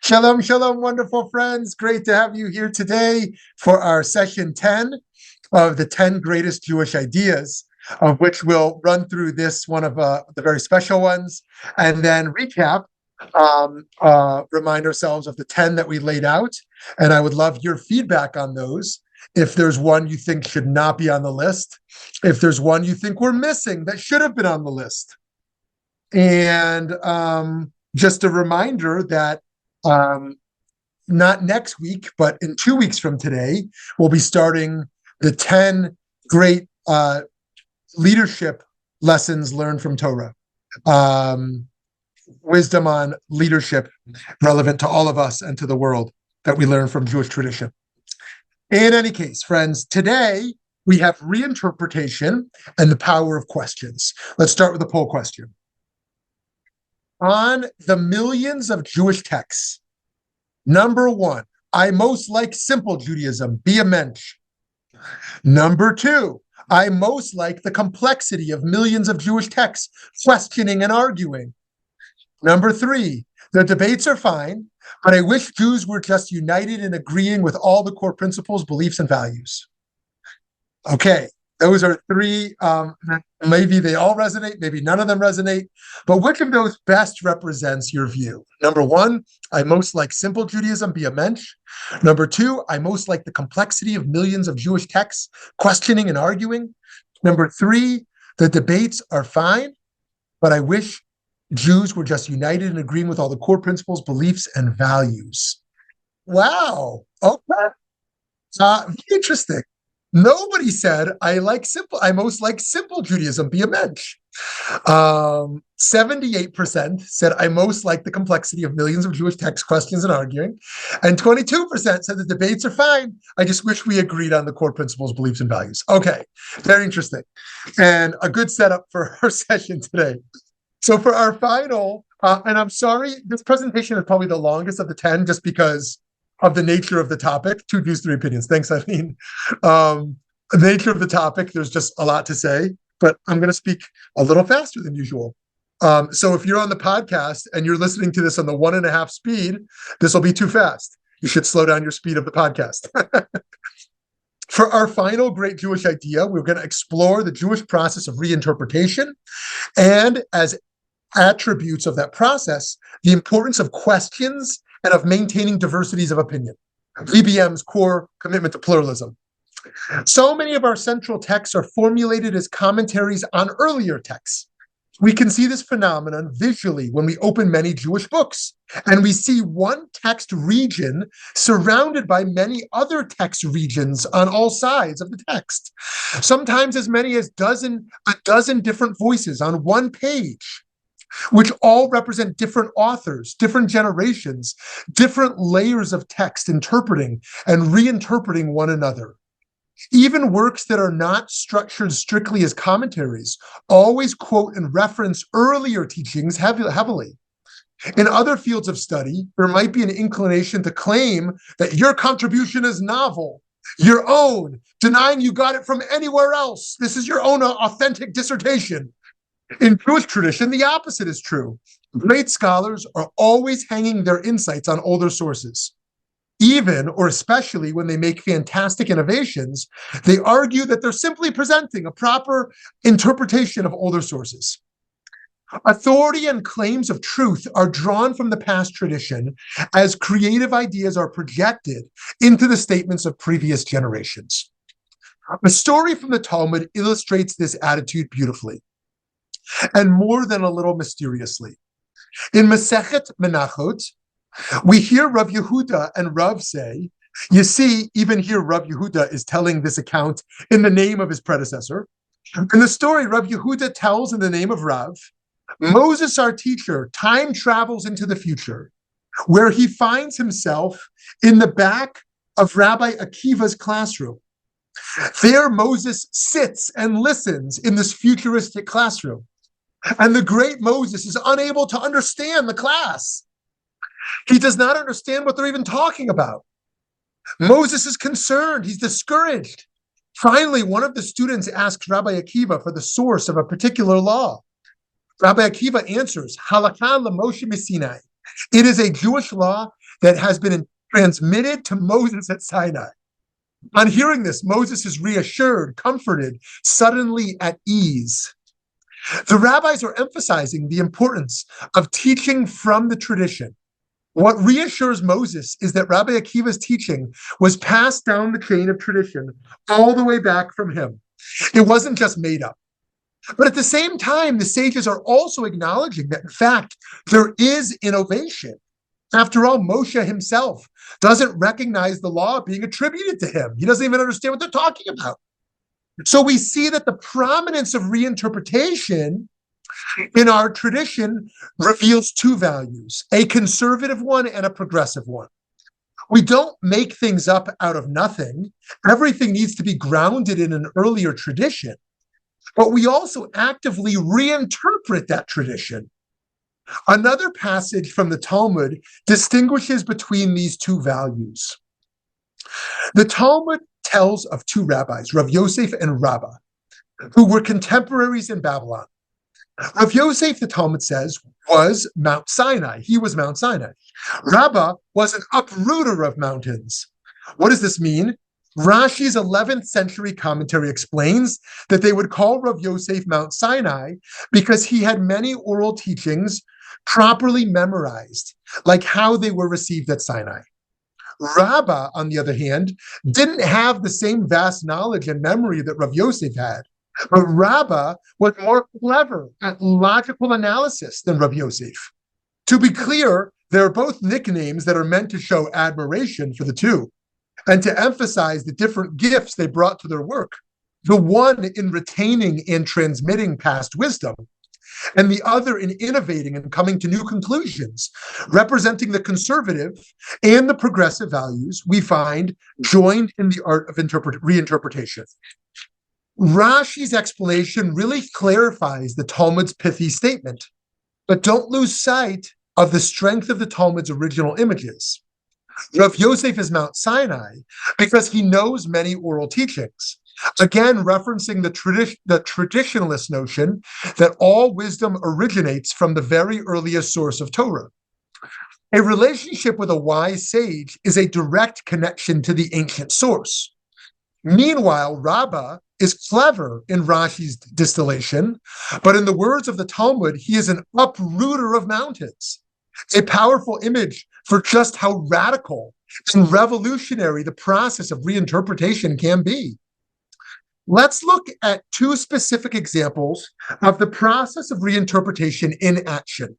Shalom, shalom, wonderful friends. Great to have you here today for our session 10 of the 10 greatest Jewish ideas, of which we'll run through this one of the very special ones, and then recap, remind ourselves of the 10 that we laid out. And I would love your feedback on those. If there's one you think should not be on the list, if there's one you think we're missing that should have been on the list. And just a reminder that not next week, but in 2 weeks from today, we'll be starting the 10 great leadership lessons learned from Torah. Wisdom on leadership relevant to all of us and to the world that we learn from Jewish tradition. In any case, friends, today we have reinterpretation and the power of questions. Let's start with a poll question. On the millions of Jewish texts, number 1, I most like simple Judaism, be a mensch. Number 2, I most like the complexity of millions of Jewish texts, questioning and arguing. Number 3, the debates are fine, but I wish Jews were just united in agreeing with all the core principles, beliefs, and values. Okay, those are 3. Maybe they all resonate, maybe none of them resonate, but which of those best represents your view? Number 1, I most like simple Judaism, be a mensch. Number 2, I most like the complexity of millions of Jewish texts, questioning and arguing. Number 3, the debates are fine, but I wish Jews were just united in agreeing with all the core principles, beliefs, and values. Wow. Okay. Interesting. Nobody said I most like simple Judaism, be a mensch. 78% said I most like the complexity of millions of Jewish text, questions, and arguing. And 22% said the debates are fine. I just wish we agreed on the core principles, beliefs, and values. Okay, very interesting. And a good setup for our session today. So for our final, and I'm sorry, this presentation is probably the longest of the 10 just because of the nature of the topic. 2 Jews, 3 opinions. Thanks, Eileen. The nature of the topic, there's just a lot to say, but I'm going to speak a little faster than usual. So if you're on the podcast and you're listening to this on the 1.5 speed, this will be too fast. You should slow down your speed of the podcast. For our final great Jewish idea, we're going to explore the Jewish process of reinterpretation and, as attributes of that process, the importance of questions and of maintaining diversities of opinion. VBM's core commitment to pluralism. So many of our central texts are formulated as commentaries on earlier texts. We can see this phenomenon visually when we open many Jewish books, and we see one text region surrounded by many other text regions on all sides of the text. Sometimes as many as a dozen different voices on one page, which all represent different authors, different generations, different layers of text interpreting and reinterpreting one another. Even works that are not structured strictly as commentaries always quote and reference earlier teachings heavily. In other fields of study, there might be an inclination to claim that your contribution is novel, your own, denying you got it from anywhere else. This is your own authentic dissertation. In Jewish tradition, the opposite is true. Great scholars are always hanging their insights on older sources. Even or especially when they make fantastic innovations, they argue that they're simply presenting a proper interpretation of older sources. Authority and claims of truth are drawn from the past tradition as creative ideas are projected into the statements of previous generations. A story from the Talmud illustrates this attitude beautifully, and more than a little mysteriously. In Masechet Menachot, we hear Rav Yehuda and Rav say, you see, even here Rav Yehuda is telling this account in the name of his predecessor. In the story, Rav Yehuda tells in the name of Rav, Moses, our teacher, time travels into the future, where he finds himself in the back of Rabbi Akiva's classroom. There, Moses sits and listens in this futuristic classroom. And the great Moses is unable to understand the class. He does not understand what they're even talking about. Moses is concerned. He's discouraged. Finally, one of the students asks Rabbi Akiva for the source of a particular law. Rabbi Akiva answers, Halakha l'Moshe Sinai. It is a Jewish law that has been transmitted to Moses at Sinai. On hearing this, Moses is reassured, comforted, suddenly at ease. The rabbis are emphasizing the importance of teaching from the tradition. What reassures Moses is that Rabbi Akiva's teaching was passed down the chain of tradition all the way back from him. It wasn't just made up. But at the same time, the sages are also acknowledging that, in fact, there is innovation. After all, Moshe himself doesn't recognize the law being attributed to him. He doesn't even understand what they're talking about. So we see that the prominence of reinterpretation in our tradition reveals two values, a conservative one and a progressive one. We don't make things up out of nothing. Everything needs to be grounded in an earlier tradition. But we also actively reinterpret that tradition. Another passage from the Talmud distinguishes between these two values. The Talmud tells of two rabbis, Rav Yosef and Rabbah, who were contemporaries in Babylon. Rav Yosef, the Talmud says, was Mount Sinai. He was Mount Sinai. Rabbah was an uprooter of mountains. What does this mean? Rashi's 11th century commentary explains that they would call Rav Yosef Mount Sinai because he had many oral teachings properly memorized, like how they were received at Sinai. Rabbah, on the other hand, didn't have the same vast knowledge and memory that Rav Yosef had, but Rabbah was more clever at logical analysis than Rav Yosef. To be clear, they're both nicknames that are meant to show admiration for the two and to emphasize the different gifts they brought to their work, the one in retaining and transmitting past wisdom, and the other in innovating and coming to new conclusions, representing the conservative and the progressive values we find joined in the art of reinterpretation. Rashi's explanation really clarifies the Talmud's pithy statement, but don't lose sight of the strength of the Talmud's original images. Rav Yosef is Mount Sinai because he knows many oral teachings, again referencing the traditionalist notion that all wisdom originates from the very earliest source of Torah. A relationship with a wise sage is a direct connection to the ancient source. Meanwhile, Rabbah is clever in Rashi's distillation, but in the words of the Talmud, he is an uprooter of mountains, a powerful image for just how radical and revolutionary the process of reinterpretation can be. Let's look at two specific examples of the process of reinterpretation in action.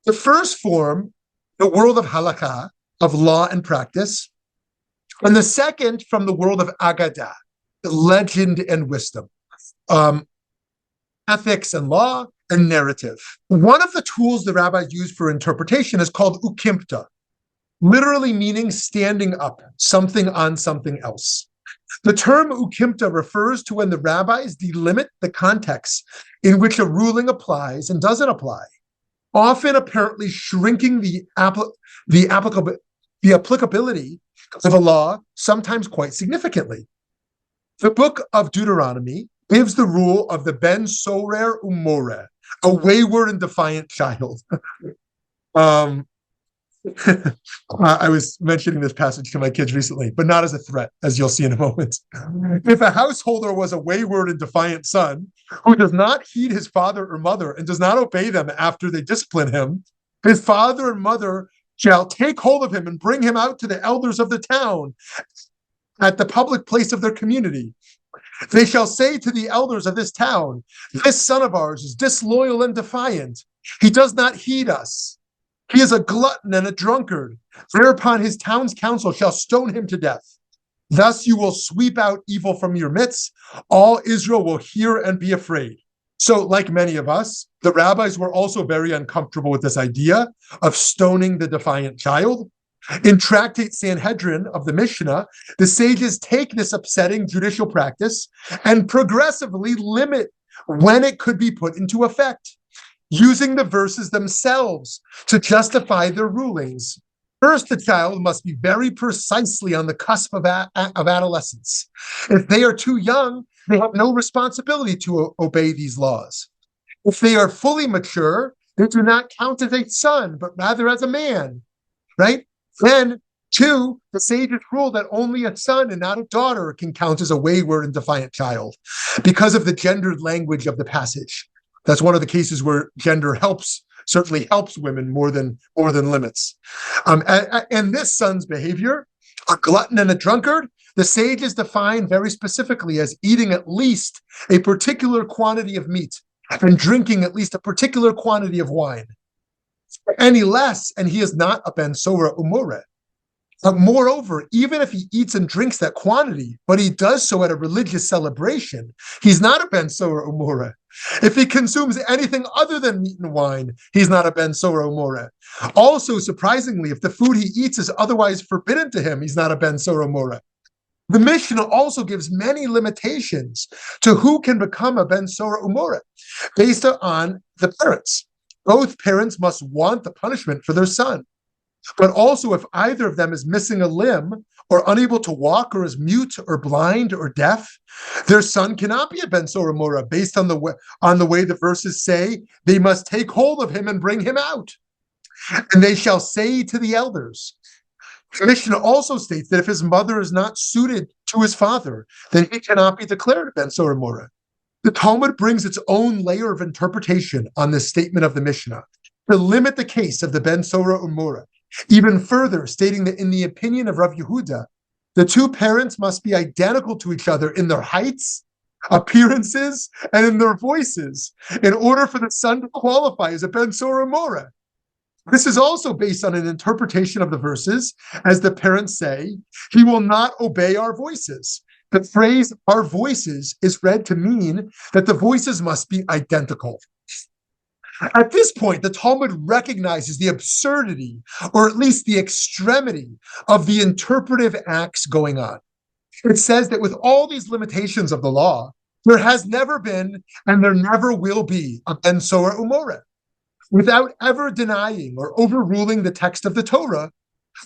The first form, the world of halakha, of law and practice, and the second from the world of agadah, legend and wisdom, ethics and law and narrative. One of the tools the rabbis use for interpretation is called ukimpta, literally meaning standing up, something on something else. The term ukimpta refers to when the rabbis delimit the context in which a ruling applies and doesn't apply, often apparently shrinking the applicability of a law, sometimes quite significantly. The book of Deuteronomy gives the rule of the ben sorer umoreh, a wayward and defiant child. um, I was mentioning this passage to my kids recently, but not as a threat, as you'll see in a moment. If a householder was a wayward and defiant son who does not heed his father or mother and does not obey them after they discipline him, his father and mother shall take hold of him and bring him out to the elders of the town at the public place of their community. They shall say to the elders of this town, this son of ours is disloyal and defiant. He does not heed us. He is a glutton and a drunkard. Thereupon his town's council shall stone him to death. Thus you will sweep out evil from your midst. All Israel will hear and be afraid. So, like many of us, the rabbis were also very uncomfortable with this idea of stoning the defiant child. In Tractate Sanhedrin of the Mishnah, the sages take this upsetting judicial practice and progressively limit when it could be put into effect, using the verses themselves to justify their rulings. First, the child must be very precisely on the cusp of adolescence. If they are too young, they have no responsibility to obey these laws. If they are fully mature, they do not count as a son, but rather as a man, right? Then, two, the sages rule that only a son and not a daughter can count as a wayward and defiant child because of the gendered language of the passage. That's one of the cases where gender certainly helps women more than limits. And this son's behavior, a glutton and a drunkard, the sages define very specifically as eating at least a particular quantity of meat and drinking at least a particular quantity of wine. Any less, and he is not a ben sora umore. Moreover, even if he eats and drinks that quantity, but he does so at a religious celebration, he's not a ben sora umore. If he consumes anything other than meat and wine, he's not a ben sora umore. Also, surprisingly, if the food he eats is otherwise forbidden to him, he's not a ben sora umore. The Mishnah also gives many limitations to who can become a ben sora umore based on the parents. Both parents must want the punishment for their son. But also, if either of them is missing a limb or unable to walk or is mute or blind or deaf, their son cannot be a ben sora umore based on the way the verses say they must take hold of him and bring him out. And they shall say to the elders. The Mishnah also states that if his mother is not suited to his father, then he cannot be declared a ben sora umore. The Talmud brings its own layer of interpretation on this statement of the Mishnah to limit the case of the ben sora umore. Even further, stating that in the opinion of Rav Yehuda, the two parents must be identical to each other in their heights, appearances, and in their voices in order for the son to qualify as a ben sora umore. This is also based on an interpretation of the verses, as the parents say, he will not obey our voices. The phrase our voices is read to mean that the voices must be identical. At this point, the Talmud recognizes the absurdity, or at least the extremity, of the interpretive acts going on. It says that with all these limitations of the law, there has never been and there never will be a ben sora umore, without ever denying or overruling the text of the Torah.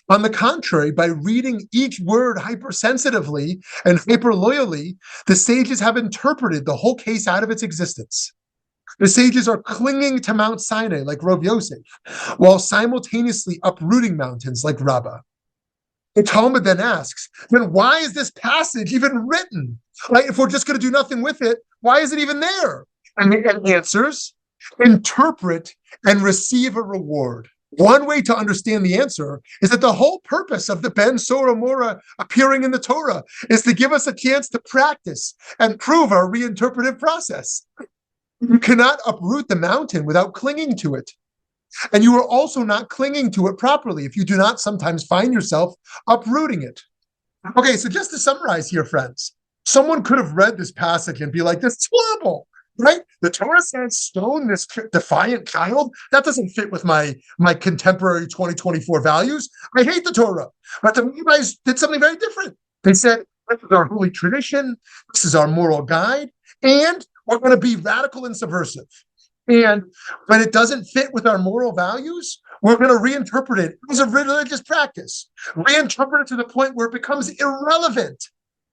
On the contrary, by reading each word hypersensitively and hyperloyally, the sages have interpreted the whole case out of its existence. The sages are clinging to Mount Sinai like Rav Yosef, while simultaneously uprooting mountains like Rabbah. The Talmud then asks, then why is this passage even written? Like, if we're just going to do nothing with it, why is it even there? And the answers, interpret and receive a reward. One way to understand the answer is that the whole purpose of the ben sora umore appearing in the Torah is to give us a chance to practice and prove our reinterpretive process. You cannot uproot the mountain without clinging to it. And you are also not clinging to it properly if you do not sometimes find yourself uprooting it. Okay, so just to summarize here, friends, someone could have read this passage and be like, this is horrible, right? The Torah says stone this defiant child. That doesn't fit with my contemporary 2024 values. I hate the Torah. But the rabbis did something very different. They said, this is our holy tradition. This is our moral guide. And we're going to be radical and subversive. And when it doesn't fit with our moral values, we're going to reinterpret it as a religious practice. Reinterpret it to the point where it becomes irrelevant,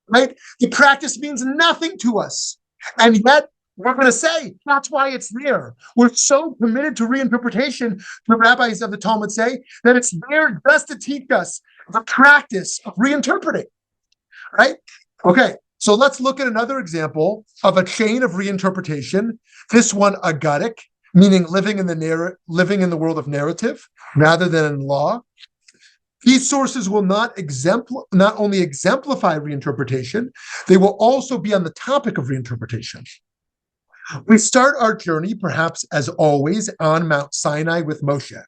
right? The practice means nothing to us. And yet, we're going to say that's why it's there. We're so committed to reinterpretation, the rabbis of the Talmud say, that it's there just to teach us the practice of reinterpreting, right? Okay, so let's look at another example of a chain of reinterpretation. This one, agadic, meaning living in the world of narrative rather than in law. These sources will not only exemplify reinterpretation, they will also be on the topic of reinterpretation. We start our journey, perhaps as always, on Mount Sinai with Moshe.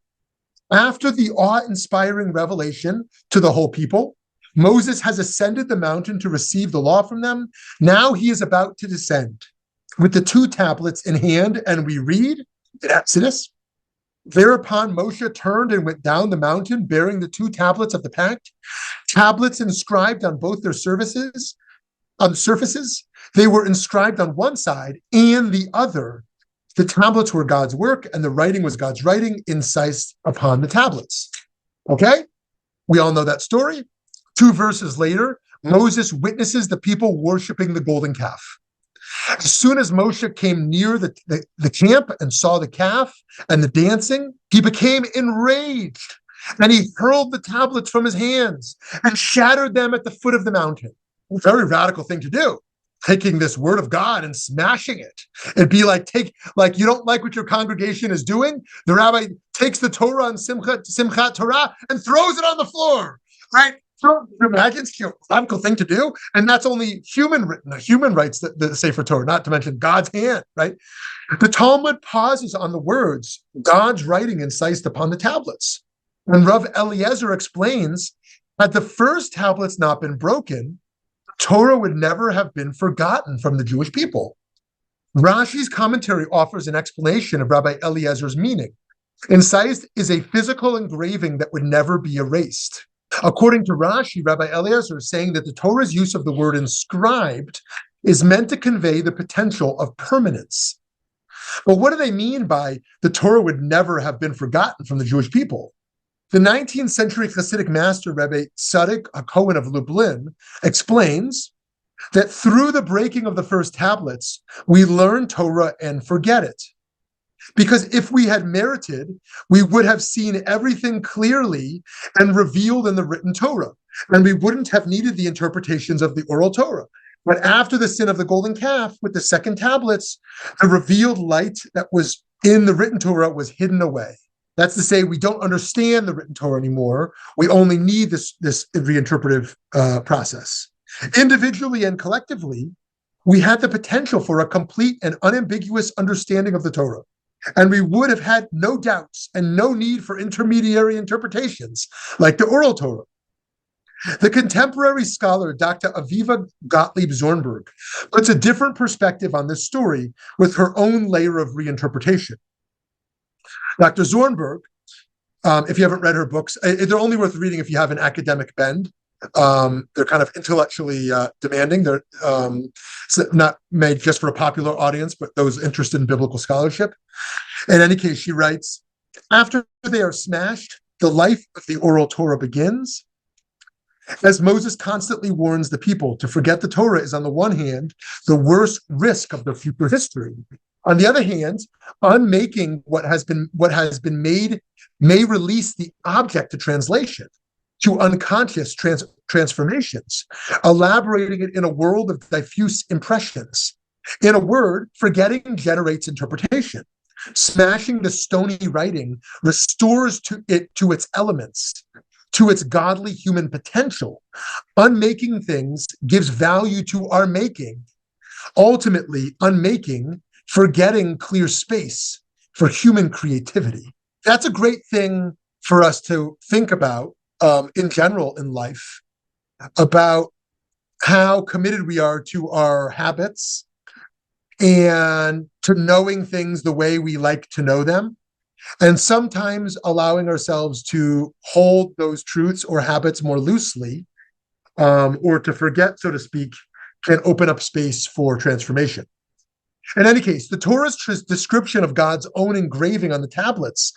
After the awe-inspiring revelation to the whole people, Moses has ascended the mountain to receive the law from them. Now he is about to descend with the 2 tablets in hand, and we read in Exodus, thereupon Moshe turned and went down the mountain bearing the 2 tablets of the pact, tablets inscribed on both their surfaces. They were inscribed on one side and the other. The tablets were God's work, and the writing was God's writing, incised upon the tablets. Okay? We all know that story. 2 verses later, Moses witnesses the people worshiping the golden calf. As soon as Moshe came near the camp and saw the calf and the dancing, he became enraged, and he hurled the tablets from his hands and shattered them at the foot of the mountain. A very radical thing to do, taking this word of God and smashing it. It'd be like you don't like what your congregation is doing. The rabbi takes the Torah and Simchat Torah and throws it on the floor, right? So imagine it's a radical thing to do, and that's only human writes the Sefer Torah, not to mention God's hand, right? The Talmud pauses on the words, God's writing incised upon the tablets. And Rav Eliezer explains, had the first tablets not been broken, Torah would never have been forgotten from the Jewish people. Rashi's commentary offers an explanation of Rabbi Eliezer's meaning. Incised is a physical engraving that would never be erased. According to Rashi, Rabbi Eliezer is saying that the Torah's use of the word inscribed is meant to convey the potential of permanence. But what do they mean by the Torah would never have been forgotten from the Jewish people? The 19th century Hasidic master, Rebbe Tzaddik HaKohen of Lublin, explains that through the breaking of the first tablets, we learn Torah and forget it. Because if we had merited, we would have seen everything clearly and revealed in the written Torah, and we wouldn't have needed the interpretations of the oral Torah. But after the sin of the golden calf, with the second tablets, the revealed light that was in the written Torah was hidden away. That's to say, we don't understand the written Torah anymore. We only need this reinterpretive process. Individually and collectively, we had the potential for a complete and unambiguous understanding of the Torah. And we would have had no doubts and no need for intermediary interpretations like the oral Torah. The contemporary scholar, Dr. Aviva Gottlieb Zornberg, puts a different perspective on this story with her own layer of reinterpretation. Dr. Zornberg, if you haven't read her books, they're only worth reading if you have an academic bend. They're kind of intellectually demanding. They're not made just for a popular audience, but those interested in biblical scholarship. In any case, she writes, after they are smashed, the life of the oral Torah begins. As Moses constantly warns the people to forget the Torah is, on the one hand, the worst risk of their future history. On the other hand, unmaking what has been made may release the object to translation, to unconscious transformations, elaborating it in a world of diffuse impressions. In a word, forgetting generates interpretation. Smashing the stony writing restores it to its elements, to its godly human potential. Unmaking things gives value to our making. Ultimately, unmaking, forgetting clear space for human creativity. That's a great thing for us to think about in general in life, about how committed we are to our habits and to knowing things the way we like to know them, and sometimes allowing ourselves to hold those truths or habits more loosely, or to forget, so to speak, can open up space for transformation. In any case, the Torah's description of God's own engraving on the tablets,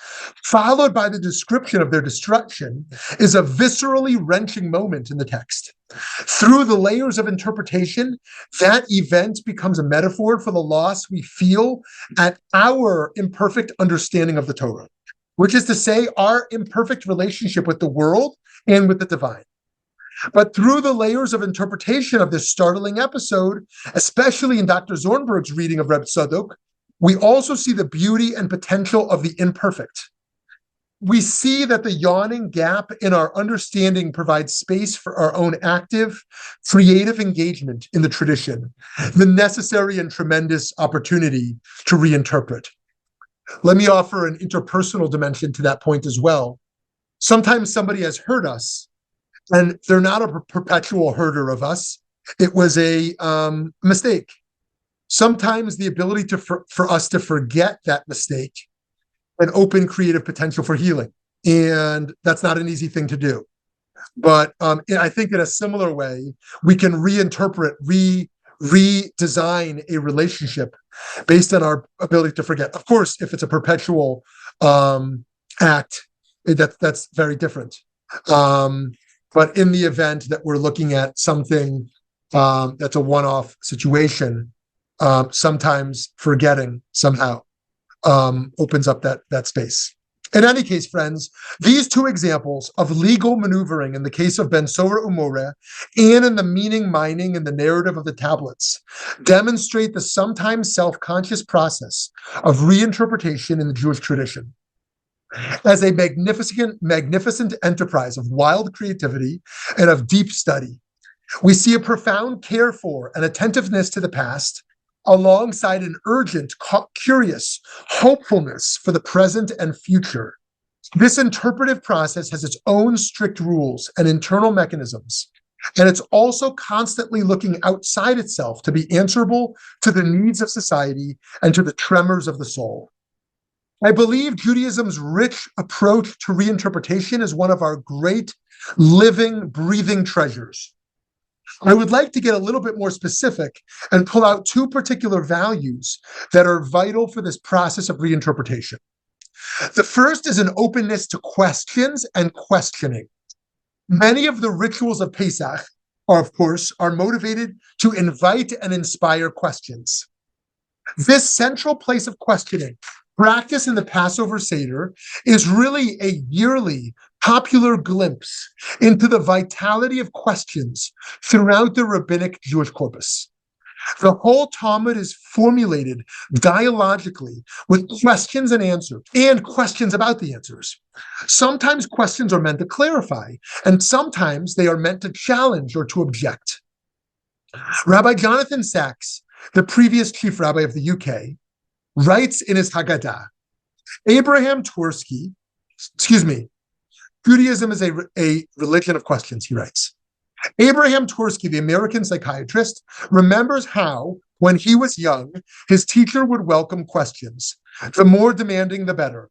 followed by the description of their destruction, is a viscerally wrenching moment in the text. Through the layers of interpretation, that event becomes a metaphor for the loss we feel at our imperfect understanding of the Torah, which is to say, our imperfect relationship with the world and with the divine. But through the layers of interpretation of this startling episode, especially in Dr. Zornberg's reading of Reb Tzadok, we also see the beauty and potential of the imperfect. We see that the yawning gap in our understanding provides space for our own active, creative engagement in the tradition, the necessary and tremendous opportunity to reinterpret. Let me offer an interpersonal dimension to that point as well. Sometimes somebody has hurt us, and they're not a perpetual herder of us. It was a mistake. Sometimes the ability for us to forget that mistake and open creative potential for healing. And that's not an easy thing to do. But I think in a similar way, we can reinterpret, redesign a relationship based on our ability to forget. Of course, if it's a perpetual act, that's very different. But in the event that we're looking at something that's a one-off situation, sometimes forgetting somehow opens up that space. In any case, friends, these two examples of legal maneuvering in the case of Ben Sora Umore and in the meaning mining in the narrative of the tablets demonstrate the sometimes self-conscious process of reinterpretation in the Jewish tradition. As a magnificent enterprise of wild creativity and of deep study, we see a profound care for and attentiveness to the past, alongside an urgent, curious hopefulness for the present and future. This interpretive process has its own strict rules and internal mechanisms, and it's also constantly looking outside itself to be answerable to the needs of society and to the tremors of the soul. I believe Judaism's rich approach to reinterpretation is one of our great living, breathing treasures. I would like to get a little bit more specific and pull out two particular values that are vital for this process of reinterpretation. The first is an openness to questions and questioning. Many of the rituals of Pesach of course, are motivated to invite and inspire questions. This central place of questioning, practice in the Passover Seder, is really a yearly popular glimpse into the vitality of questions throughout the rabbinic Jewish corpus. The whole Talmud is formulated dialogically with questions and answers, and questions about the answers. Sometimes questions are meant to clarify, and sometimes they are meant to challenge or to object. Rabbi Jonathan Sachs, the previous chief rabbi of the UK, writes in his Haggadah, Judaism is a religion of questions, he writes. Abraham Tversky, the American psychiatrist, remembers how, when he was young, his teacher would welcome questions. The more demanding, the better.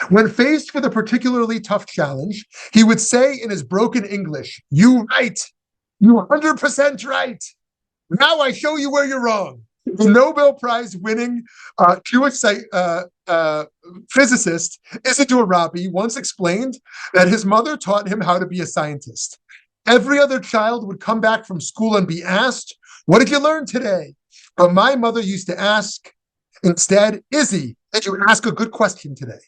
When faced with a particularly tough challenge, he would say in his broken English, "You right, you 100% right. Now I show you where you're wrong." The Nobel Prize winning Jewish physicist Isidore Rabi once explained that his mother taught him how to be a scientist. Every other child would come back from school and be asked, "What did you learn today?" But my mother used to ask instead, "Izzy, did you ask a good question today?"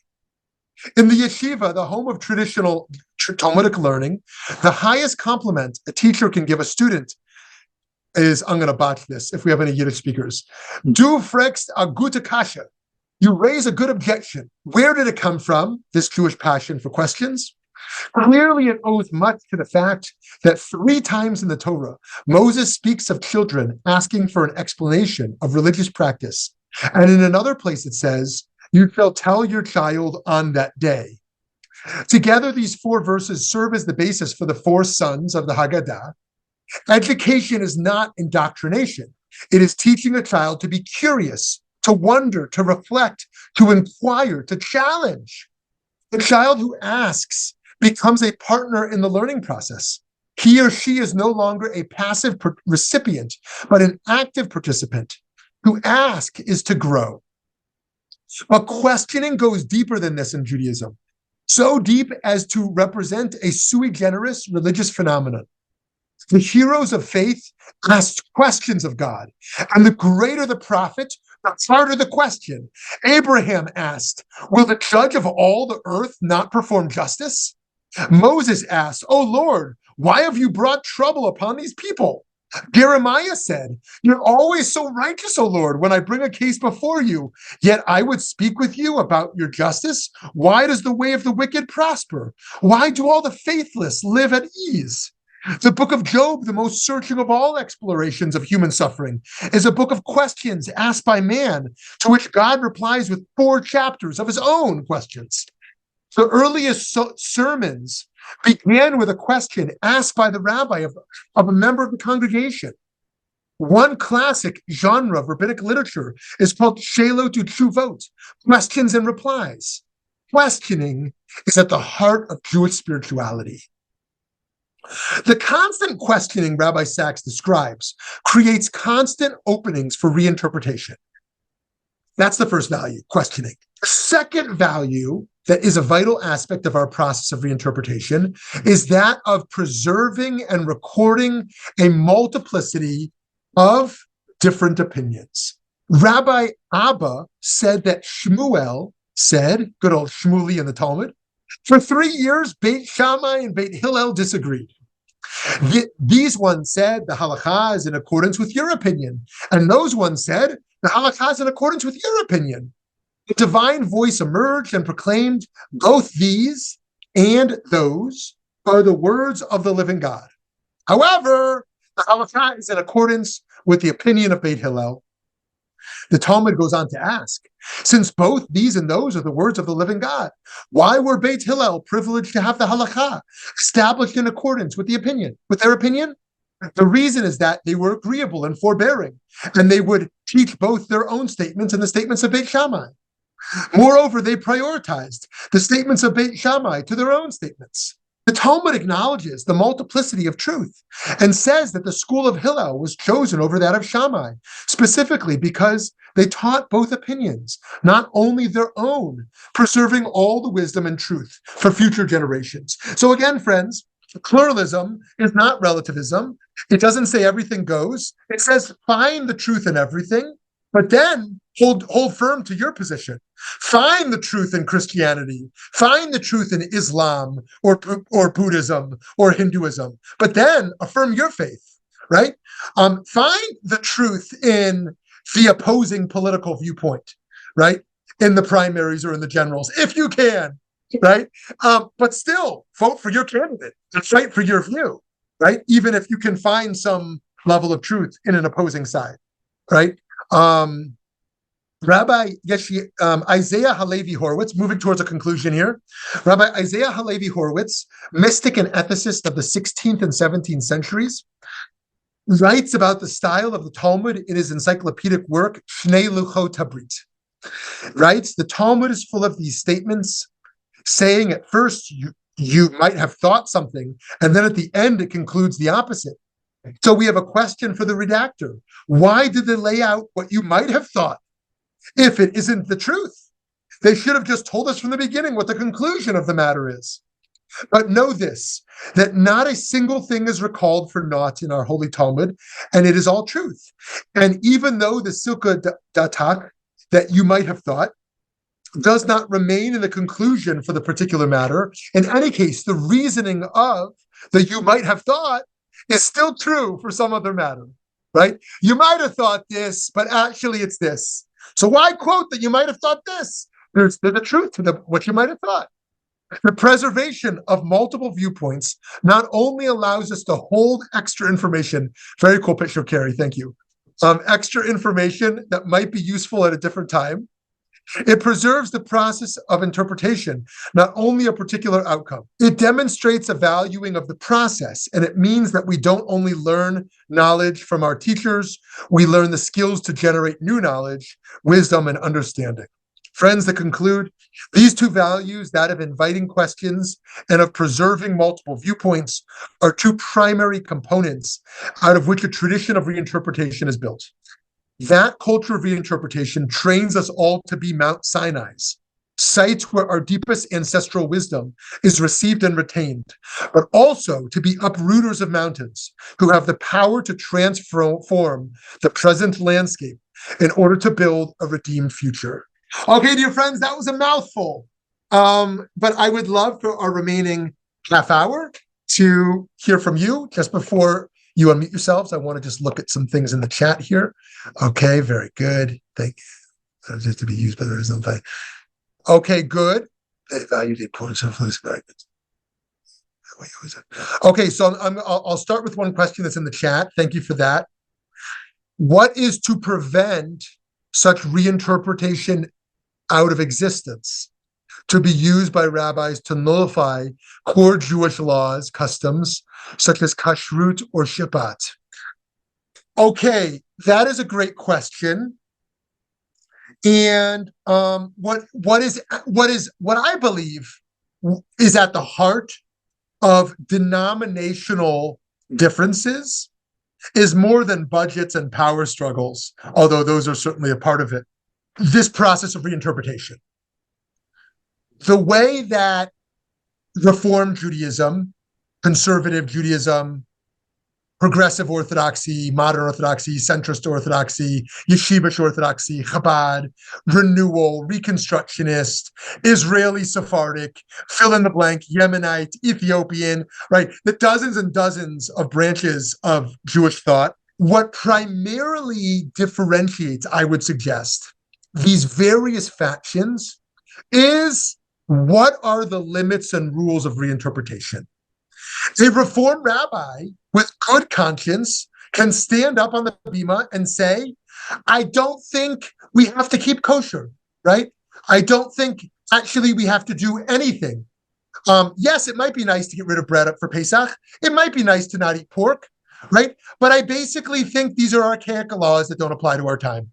In the yeshiva, the home of traditional Talmudic learning, the highest compliment a teacher can give a student is, I'm going to botch this if we have any Yiddish speakers, "Du fragst a gute Kasche." You raise a good objection. Where did it come from, this Jewish passion for questions? Clearly, it owes much to the fact that 3 times in the Torah, Moses speaks of children asking for an explanation of religious practice. And in another place it says, "You shall tell your child on that day." Together, these 4 verses serve as the basis for the 4 sons of the Haggadah. Education is not indoctrination. It is teaching a child to be curious, to wonder, to reflect, to inquire, to challenge. The child who asks becomes a partner in the learning process. He or she is no longer a passive recipient, but an active participant. To ask is to grow. But questioning goes deeper than this in Judaism, so deep as to represent a sui generis religious phenomenon. The heroes of faith asked questions of God, and the greater the prophet, the harder the question. Abraham asked, will the judge of all the earth not perform justice? Moses asked, oh Lord, why have you brought trouble upon these people? Jeremiah said, you're always so righteous, O Lord, when I bring a case before you. Yet I would speak with you about your justice. Why does the way of the wicked prosper? Why do all the faithless live at ease? The book of Job, the most searching of all explorations of human suffering, is a book of questions asked by man, to which God replies with 4 chapters of his own questions. The earliest sermons began with a question asked by the rabbi of a member of the congregation. One classic genre of rabbinic literature is called Shelot u'Tshuvot, questions and replies. Questioning is at the heart of Jewish spirituality. The constant questioning Rabbi Sachs describes creates constant openings for reinterpretation. That's the first value, questioning. The second value that is a vital aspect of our process of reinterpretation is that of preserving and recording a multiplicity of different opinions. Rabbi Abba said that Shmuel said, good old Shmuly in the Talmud, for 3 years, Beit Shammai and Beit Hillel disagreed. These ones said the halakha is in accordance with your opinion, and those ones said the halakha is in accordance with your opinion. The divine voice emerged and proclaimed, both these and those are the words of the living God. However, the halakha is in accordance with the opinion of Beit Hillel. The Talmud goes on to ask, since both these and those are the words of the living God, why were Beit Hillel privileged to have the halakha established in accordance with their opinion? The reason is that they were agreeable and forbearing, and they would teach both their own statements and the statements of Beit Shammai. Moreover, they prioritized the statements of Beit Shammai to their own statements. The Talmud acknowledges the multiplicity of truth and says that the school of Hillel was chosen over that of Shammai, specifically because they taught both opinions, not only their own, preserving all the wisdom and truth for future generations. So again, friends, pluralism is not relativism. It doesn't say everything goes. It says find the truth in everything, but then hold firm to your position. Find the truth in Christianity. Find the truth in Islam or Buddhism or Hinduism, but then affirm your faith, right? Find the truth in the opposing political viewpoint, right? In the primaries or in the generals, if you can, right? But still vote for your candidate and fight for your view, right? Even if you can find some level of truth in an opposing side, right? Isaiah Halevi Horowitz, moving towards a conclusion here. Rabbi Isaiah Halevi Horowitz, mystic and ethicist of the 16th and 17th centuries, writes about the style of the Talmud in his encyclopedic work, Shnei Luchot Habrit. Writes, the Talmud is full of these statements, saying at first you might have thought something, and then at the end it concludes the opposite. So we have a question for the redactor. Why did they lay out what you might have thought if it isn't the truth? They should have just told us from the beginning what the conclusion of the matter is. But know this, that not a single thing is recalled for naught in our holy Talmud, and it is all truth. And even though the Silka Datak that you might have thought does not remain in the conclusion for the particular matter, in any case, the reasoning of the you might have thought is still true for some other matter, right? You might have thought this, but actually it's this. So why quote that you might have thought this? There's the truth to what you might have thought. The preservation of multiple viewpoints not only allows us to hold extra information, very cool picture, Carrie, thank you, extra information that might be useful at a different time. It preserves the process of interpretation, not only a particular outcome. It demonstrates a valuing of the process, and it means that we don't only learn knowledge from our teachers, we learn the skills to generate new knowledge, wisdom, and understanding. Friends, to conclude, these two values, that of inviting questions and of preserving multiple viewpoints, are two primary components out of which a tradition of reinterpretation is built. That culture of reinterpretation trains us all to be Mount Sinai's, sites where our deepest ancestral wisdom is received and retained, but also to be uprooters of mountains who have the power to transform the present landscape in order to build a redeemed future. Okay, dear friends, that was a mouthful. But I would love for our remaining half hour to hear from you. Just before you unmute yourselves, I want to just look at some things in the chat here. Okay, very good. Thank you. Just to be used by the result. Okay, good. They value the importance of loose magnets. Okay, so I'll start with one question that's in the chat. Thank you for that. What is to prevent such reinterpretation out of existence, to be used by rabbis to nullify core Jewish laws, customs, such as kashrut or Shabbat? Okay, that is a great question. And what I believe is at the heart of denominational differences is more than budgets and power struggles, although those are certainly a part of it. This process of reinterpretation. The way that Reform Judaism, conservative Judaism, progressive Orthodoxy, modern Orthodoxy, centrist Orthodoxy, yeshivish Orthodoxy, Chabad, renewal, Reconstructionist, Israeli Sephardic, fill in the blank, Yemenite, Ethiopian, right? The dozens and dozens of branches of Jewish thought. What primarily differentiates, I would suggest, these various factions is what are the limits and rules of reinterpretation? A Reformed rabbi with good conscience can stand up on the bima and say, I don't think we have to keep kosher, right? I don't think actually we have to do anything. Yes, it might be nice to get rid of bread up for Pesach. It might be nice to not eat pork, right? But I basically think these are archaic laws that don't apply to our time,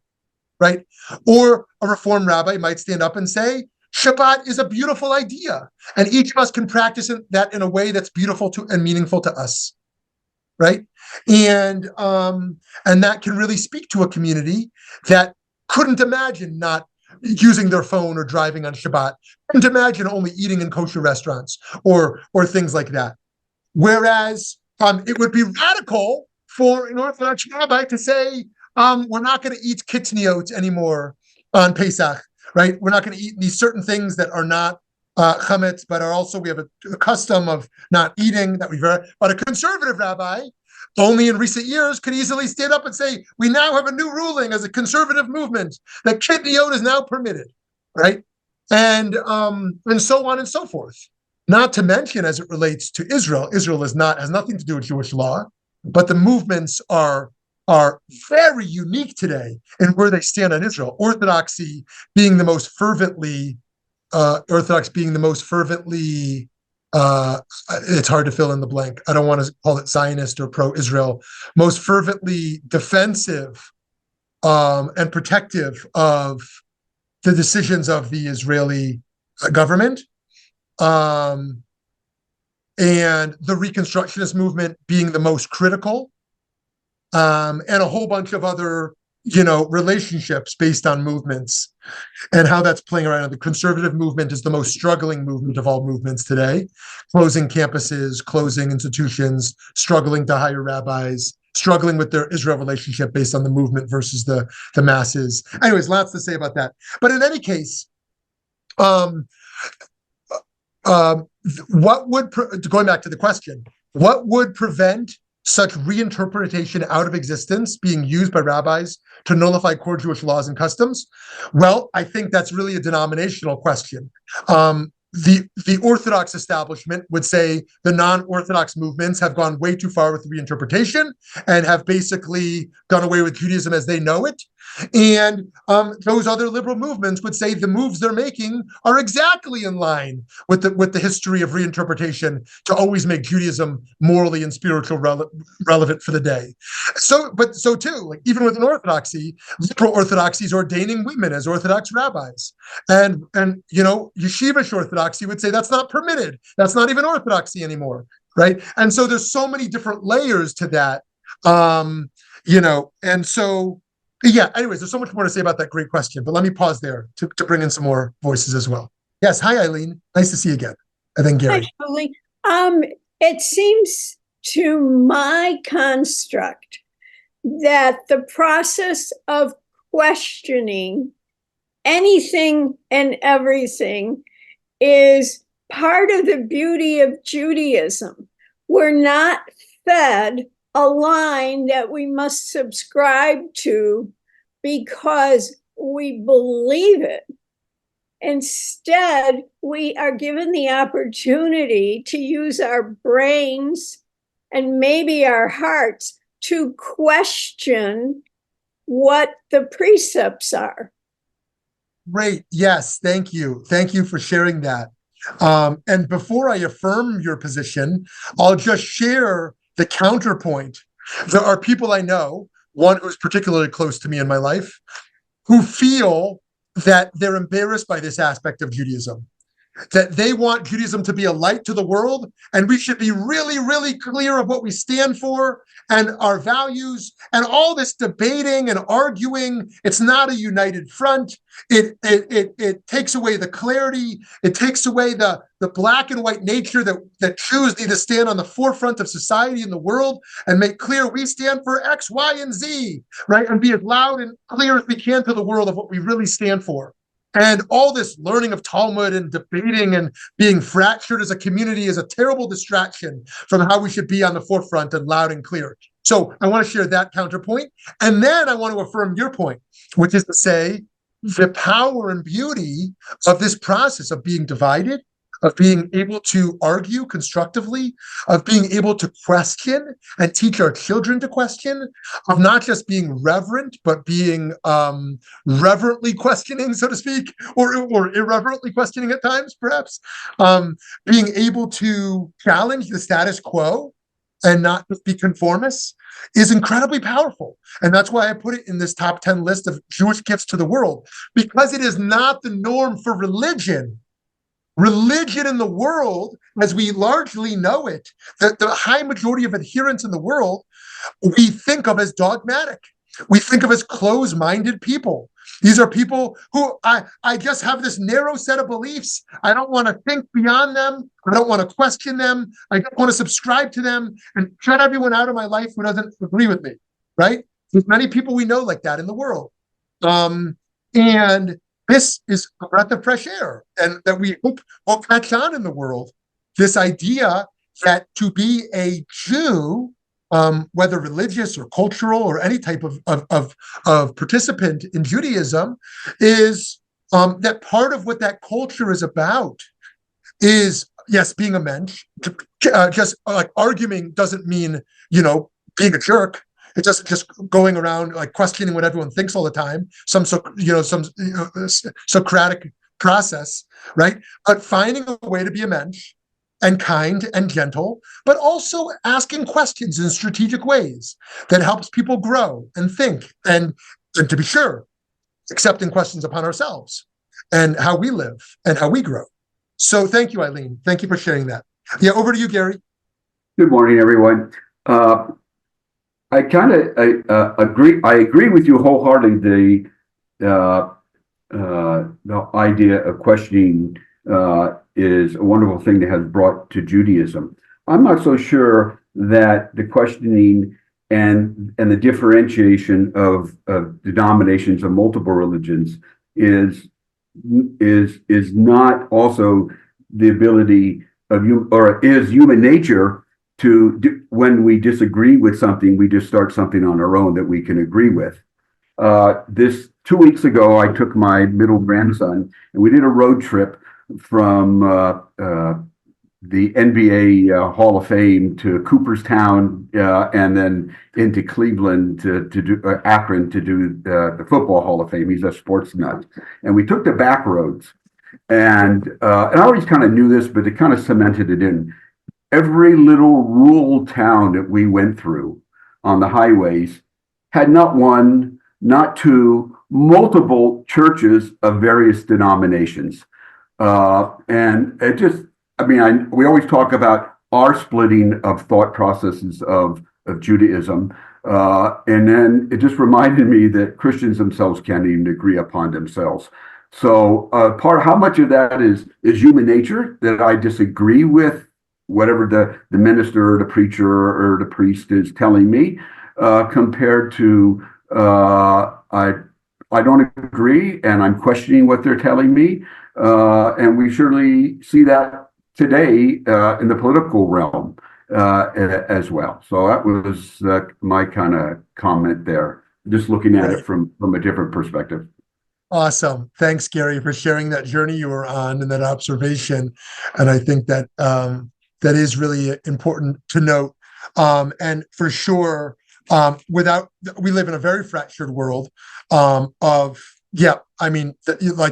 right? Or a Reformed rabbi might stand up and say, Shabbat is a beautiful idea, and each of us can practice that in a way that's beautiful to and meaningful to us, right? And that can really speak to a community that couldn't imagine not using their phone or driving on Shabbat, couldn't imagine only eating in kosher restaurants or things like that. Whereas it would be radical for an Orthodox rabbi to say, we're not going to eat kitniot anymore on Pesach. Right, we're not going to eat these certain things that are not chametz, but are also we have a custom of not eating that we very. But a conservative rabbi, only in recent years, could easily stand up and say, "We now have a new ruling as a conservative movement that kitniot is now permitted," right, and so on and so forth. Not to mention, as it relates to Israel, Israel has nothing to do with Jewish law, but the movements are very unique today in where they stand on Israel. Orthodoxy being the most fervently, it's hard to fill in the blank. I don't want to call it Zionist or pro-Israel, most fervently defensive and protective of the decisions of the Israeli government. And the Reconstructionist movement being the most critical. And a whole bunch of other, relationships based on movements and how that's playing around. The conservative movement is the most struggling movement of all movements today, closing campuses, closing institutions, struggling to hire rabbis, struggling with their Israel relationship based on the movement versus the masses. Anyways, lots to say about that. But in any case, going back to the question, what would prevent such reinterpretation out of existence being used by rabbis to nullify core Jewish laws and customs? Well, I think that's really a denominational question. The Orthodox establishment would say the non-Orthodox movements have gone way too far with reinterpretation and have basically done away with Judaism as they know it. And those other liberal movements would say the moves they're making are exactly in line with the history of reinterpretation to always make Judaism morally and spiritually relevant for the day. So too, like even within Orthodoxy, liberal Orthodoxy is ordaining women as Orthodox rabbis, and yeshivish Orthodoxy would say that's not permitted. That's not even Orthodoxy anymore, right? And so there's so many different layers to that, and so. Yeah, anyways, there's so much more to say about that great question, but let me pause there to bring in some more voices as well. Yes, hi, Eileen. Nice to see you again. And then Gary. Hi, Shmuly. It seems to my construct that the process of questioning anything and everything is part of the beauty of Judaism. We're not fed a line that we must subscribe to because we believe it. Instead, we are given the opportunity to use our brains and maybe our hearts to question what the precepts are. Great. Yes. Thank you. Thank you for sharing that. And before I affirm your position, I'll just share the counterpoint. There are people I know, one who's particularly close to me in my life, who feel that they're embarrassed by this aspect of Judaism, that they want Judaism to be a light to the world, and we should be really, really clear of what we stand for and our values, and all this debating and arguing. It's not a united front. It takes away the clarity. It takes away the black and white nature that Jews need to stand on the forefront of society in the world and make clear we stand for X, Y, and Z, right? And be as loud and clear as we can to the world of what we really stand for. And all this learning of Talmud and debating and being fractured as a community is a terrible distraction from how we should be on the forefront and loud and clear. So I want to share that counterpoint. And then I want to affirm your point, which is to say the power and beauty of this process of being divided, of being able to argue constructively, of being able to question and teach our children to question, of not just being reverent, but being reverently questioning, so to speak, or irreverently questioning at times, perhaps, being able to challenge the status quo and not just be conformists is incredibly powerful. And that's why I put it in this top 10 list of Jewish gifts to the world, because it is not the norm for religion. Religion in the world, as we largely know it, the high majority of adherents in the world, we think of as dogmatic. We think of as closed-minded people. These are people who I just have this narrow set of beliefs. I don't want to think beyond them. I don't want to question them. I don't want to subscribe to them and shut everyone out of my life who doesn't agree with me, right? There's many people we know like that in the world. And this is a breath of fresh air, and that we hope will catch on in the world. This idea that to be a Jew, whether religious or cultural or any type of participant in Judaism, is that part of what that culture is about is, yes, being a mensch. Just like arguing doesn't mean, being a jerk. It doesn't just going around like questioning what everyone thinks all the time. Some Socratic process, right? But finding a way to be a mensch and kind and gentle, but also asking questions in strategic ways that helps people grow and think, and to be sure, accepting questions upon ourselves and how we live and how we grow. So thank you, Eileen. Thank you for sharing that. Yeah, over to you, Gary. Good morning, everyone. I kind of agree. I agree with you wholeheartedly. The idea of questioning is a wonderful thing that has brought to Judaism. I'm not so sure that the questioning and the differentiation of denominations of multiple religions is not also the ability of you, or is human nature to when we disagree with something, we just start something on our own that we can agree with. This 2 weeks ago, I took my middle grandson and we did a road trip from the NBA Hall of Fame to Cooperstown and then into Cleveland to do Akron to do the Football Hall of Fame. He's a sports nut. And we took the back roads. And I always kind of knew this, but it kind of cemented it in. Every little rural town that we went through on the highways had not one, not two, multiple churches of various denominations. And it just, we always talk about our splitting of thought processes of Judaism. And then it just reminded me that Christians themselves can't even agree upon themselves. So how much of that is human nature, that I disagree with whatever the minister or the preacher or the priest is telling me, compared to I don't agree and I'm questioning what they're telling me. And we surely see that today in the political realm as well. So that was my kind of comment there, just looking at it from a different perspective. Awesome. Thanks, Gary, for sharing that journey you were on and that observation. And I think that that is really important to note. And for sure, we live in a very fractured world like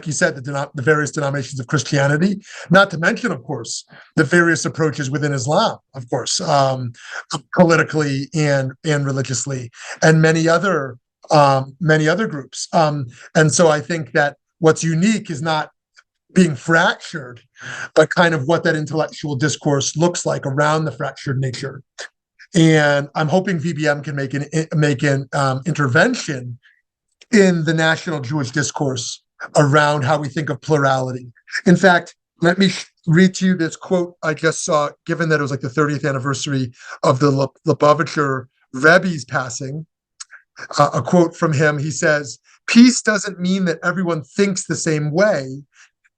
you said, the various denominations of Christianity, not to mention, of course, the various approaches within Islam, of course, politically and religiously, and many other groups. And so I think that what's unique is not being fractured, but kind of what that intellectual discourse looks like around the fractured nature. And I'm hoping VBM can make an intervention in the national Jewish discourse around how we think of plurality. In fact, let me read to you this quote I just saw, given that it was like the 30th anniversary of the Lubavitcher Rebbe's passing. A quote from him. He says, "Peace doesn't mean that everyone thinks the same way.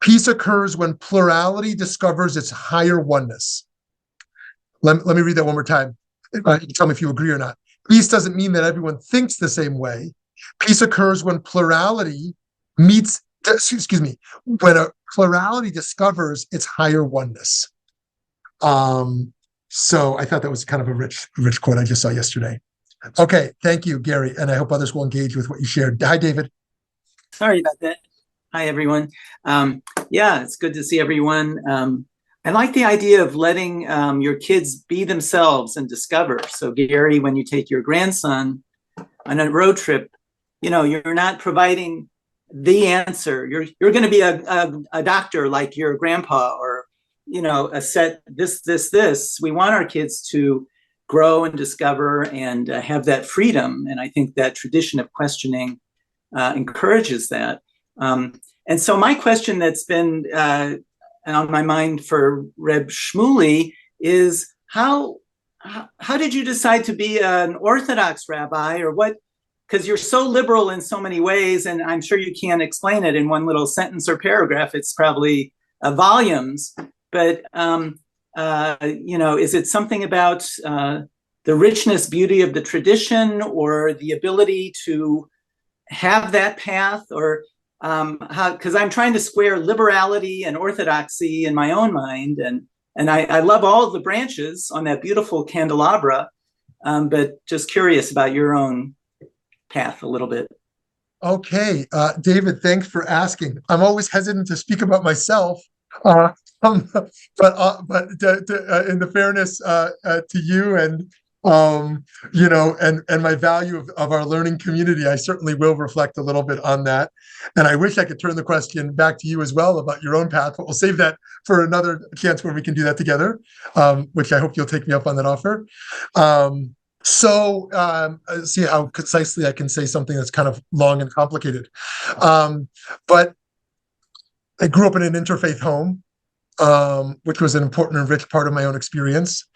Peace occurs when plurality discovers its higher oneness." Let me read that one more time. You can tell me if you agree or not. Peace doesn't mean that everyone thinks the same way. Peace occurs when plurality when a plurality discovers its higher oneness. So I thought that was kind of a rich quote I just saw yesterday. Okay, thank you, Gary, and I hope others will engage with what you shared. Hi, David. Sorry about that. Hi, everyone. Yeah, it's good to see everyone. I like the idea of letting your kids be themselves and discover. So, Gary, when you take your grandson on a road trip, you're not providing the answer. You're going to be a doctor like your grandpa, or a set this. We want our kids to grow and discover and have that freedom. And I think that tradition of questioning encourages that. And so my question that's been on my mind for Reb Shmuly is how did you decide to be an Orthodox rabbi, or what? Because you're so liberal in so many ways, and I'm sure you can't explain it in one little sentence or paragraph. It's probably volumes. But is it something about the richness, beauty of the tradition, or the ability to have that path, or because I'm trying to square liberality and orthodoxy in my own mind, and I love all the branches on that beautiful candelabra, but just curious about your own path a little bit. Okay, David, thanks for asking. I'm always hesitant to speak about myself, but in the fairness to you and and my value of our learning community, I certainly will reflect a little bit on that. And I wish I could turn the question back to you as well about your own path, but we'll save that for another chance where we can do that together, which I hope you'll take me up on that offer. See how concisely I can say something that's kind of long and complicated. But I grew up in an interfaith home, which was an important and rich part of my own experience.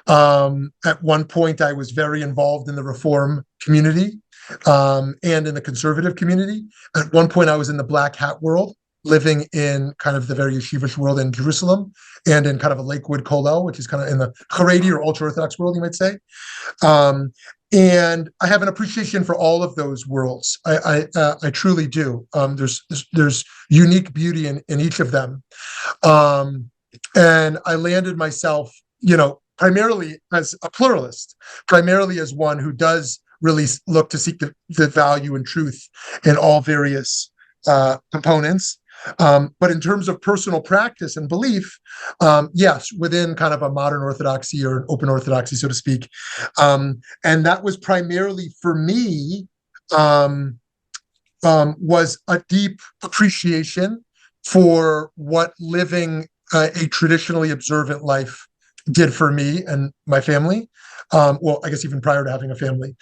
At one point, I was very involved in the Reform community and in the conservative community. At one point, I was in the black hat world, living in kind of the very yeshivish world in Jerusalem and in kind of a Lakewood Kollel, which is kind of in the Haredi or ultra-Orthodox world, you might say. And I have an appreciation for all of those worlds. I truly do. There's unique beauty in each of them. And I landed myself, primarily as a pluralist, primarily as one who does really look to seek the value and truth in all various components. But in terms of personal practice and belief, yes, within kind of a modern orthodoxy or an open orthodoxy, so to speak. And that was primarily for me, was a deep appreciation for what living a traditionally observant life did for me and my family. Well, I guess even prior to having a family,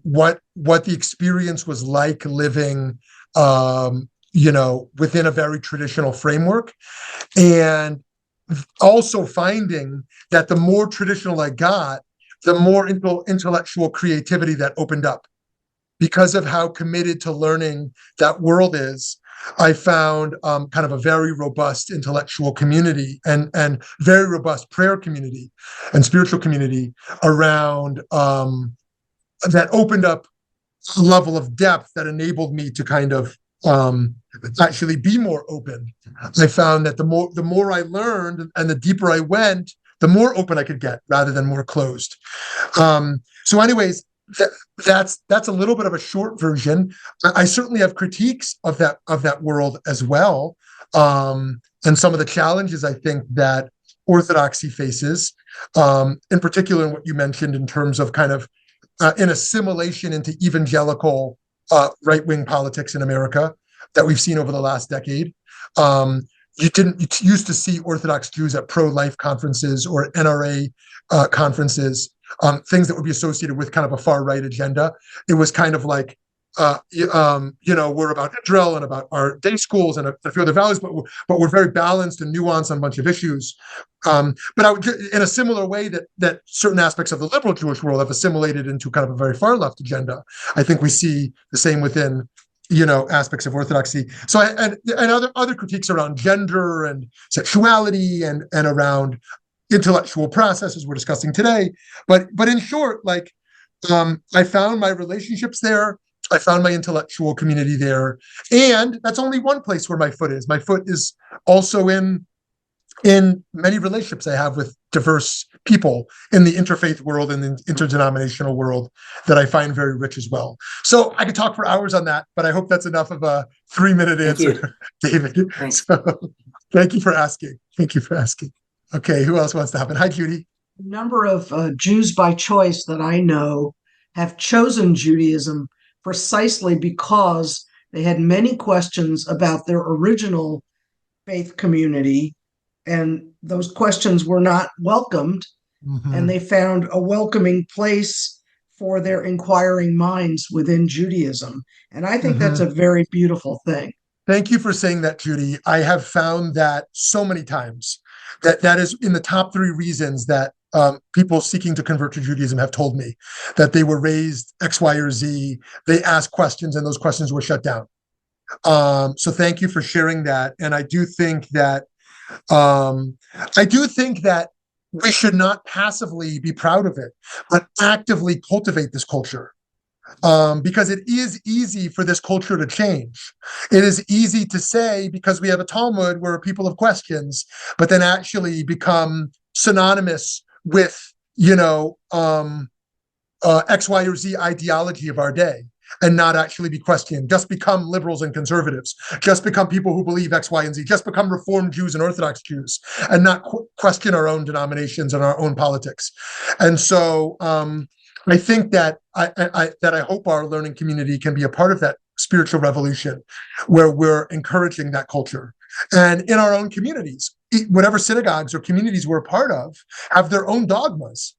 what the experience was like living, within a very traditional framework, and also finding that the more traditional I got, the more intellectual creativity that opened up because of how committed to learning that world is. I found kind of a very robust intellectual community and very robust prayer community and spiritual community around that opened up a level of depth that enabled me to kind of actually be more open. I found that the more I learned and the deeper I went, the more open I could get rather than more closed. So anyways, that's a little bit of a short version. I certainly have critiques of that world as well, and some of the challenges I think that Orthodoxy faces, in particular in what you mentioned in terms of kind of an assimilation into evangelical right-wing politics in America that we've seen over the last decade. You used to see Orthodox Jews at pro-life conferences or NRA conferences, things that would be associated with kind of a far-right agenda. It was kind of like, we're about Israel and about our day schools and a few other values, but we're very balanced and nuanced on a bunch of issues. But I would, in a similar way that certain aspects of the liberal Jewish world have assimilated into kind of a very far-left agenda, I think we see the same within aspects of Orthodoxy. So and other critiques around gender and sexuality and around intellectual processes we're discussing today. But in short, like I found my relationships there. I found my intellectual community there. And that's only one place where my foot is. My foot is also in many relationships I have with diverse people in the interfaith world and the interdenominational world that I find very rich as well. So I could talk for hours on that, but I hope that's enough of a 3-minute answer, David. Thanks. So, thank you for asking. Okay, who else wants to hop in? Hi, Judy. A number of Jews by choice that I know have chosen Judaism precisely because they had many questions about their original faith community, and those questions were not welcomed, and they found a welcoming place for their inquiring minds within Judaism. And I think that's a very beautiful thing. Thank you for saying that, Judy. I have found that so many times that is in the top 3 reasons that people seeking to convert to Judaism have told me that they were raised X, Y, or Z. They asked questions and those questions were shut down. So thank you for sharing that. And I do think that we should not passively be proud of it, but actively cultivate this culture. Because it is easy for this culture to change. It is easy to say, because we have a Talmud where people have questions, but then actually become synonymous with, X, Y, or Z ideology of our day and not actually be questioned, just become liberals and conservatives, just become people who believe X, Y, and Z, just become Reformed Jews and Orthodox Jews and not question our own denominations and our own politics. And so, I think that I hope our learning community can be a part of that spiritual revolution where we're encouraging that culture. And in our own communities, whatever synagogues or communities we're a part of have their own dogmas.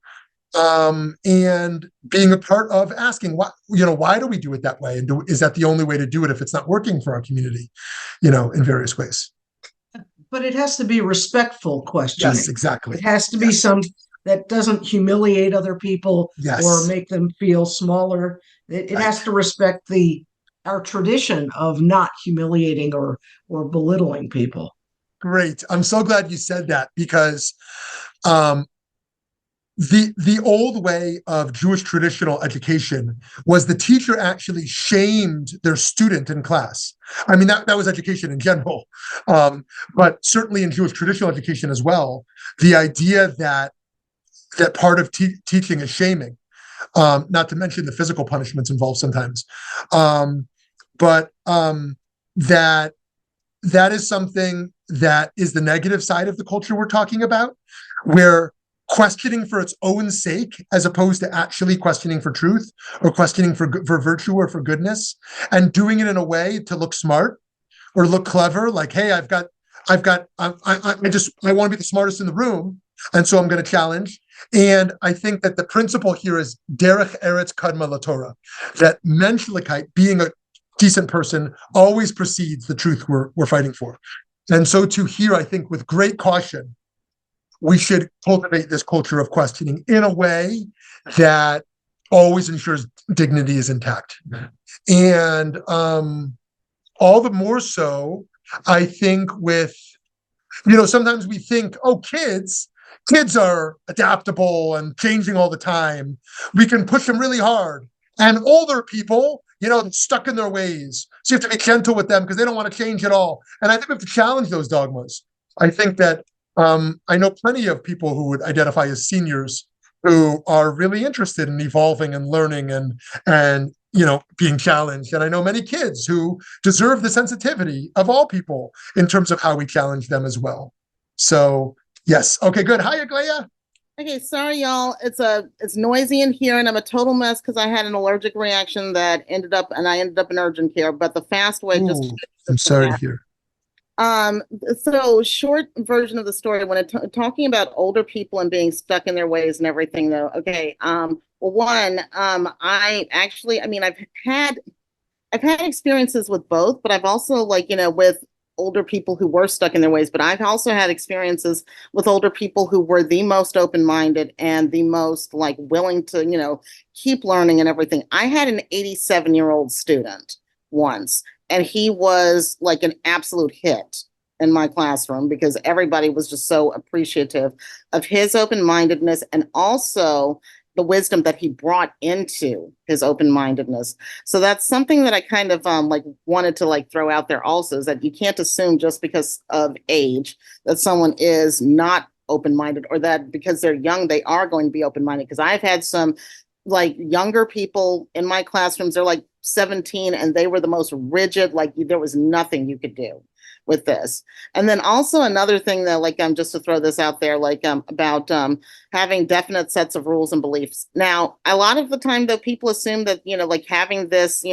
And being a part of asking, why do we do it that way? And is that the only way to do it if it's not working for our community, in various ways? But it has to be respectful questioning. Yes, exactly. It has to be some that doesn't humiliate other people or make them feel smaller. It has to respect our tradition of not humiliating or belittling people. Great. I'm so glad you said that, because the old way of Jewish traditional education was the teacher actually shamed their student in class. I mean, that was education in general, but certainly in Jewish traditional education as well, the idea that part of teaching is shaming, not to mention the physical punishments involved sometimes. But that is something that is the negative side of the culture we're talking about, where questioning for its own sake, as opposed to actually questioning for truth or questioning for virtue or for goodness, and doing it in a way to look smart or look clever, like, hey, I want to be the smartest in the room. And so I'm going to challenge. And I think that the principle here is derech eretz kadma laTorah, that menschlichkeit, being a decent person, always precedes the truth we're fighting for. And so to here, I think with great caution, we should cultivate this culture of questioning in a way that always ensures dignity is intact. And all the more so, I think with, sometimes we think, oh, kids are adaptable and changing all the time. We can push them really hard. And older people, stuck in their ways. So you have to be gentle with them because they don't want to change at all. And I think we have to challenge those dogmas. I think that I know plenty of people who would identify as seniors who are really interested in evolving and learning and being challenged. And I know many kids who deserve the sensitivity of all people in terms of how we challenge them as well. So yes. Okay, good. Hi, Aglaia. Okay, sorry, y'all. It's noisy in here, and I'm a total mess because I had an allergic reaction that ended up in urgent care. But the fast way, I'm sorry to hear. So short version of the story, when talking about older people and being stuck in their ways and everything, though. Okay. Well, one, I've had experiences with both, but I've also with older people who were stuck in their ways, but I've also had experiences with older people who were the most open-minded and the most willing to, keep learning and everything. I had an 87-year-old student once, and he was an absolute hit in my classroom because everybody was just so appreciative of his open-mindedness and also the wisdom that he brought into his open-mindedness. So that's something that I kind of wanted to throw out there also, is that you can't assume just because of age that someone is not open-minded, or that because they're young, they are going to be open-minded. Because I've had some younger people in my classrooms, they're 17 and they were the most rigid, there was nothing you could do with this. And then also another thing that just to throw this out there, about having definite sets of rules and beliefs. Now, a lot of the time though, people assume that, having this,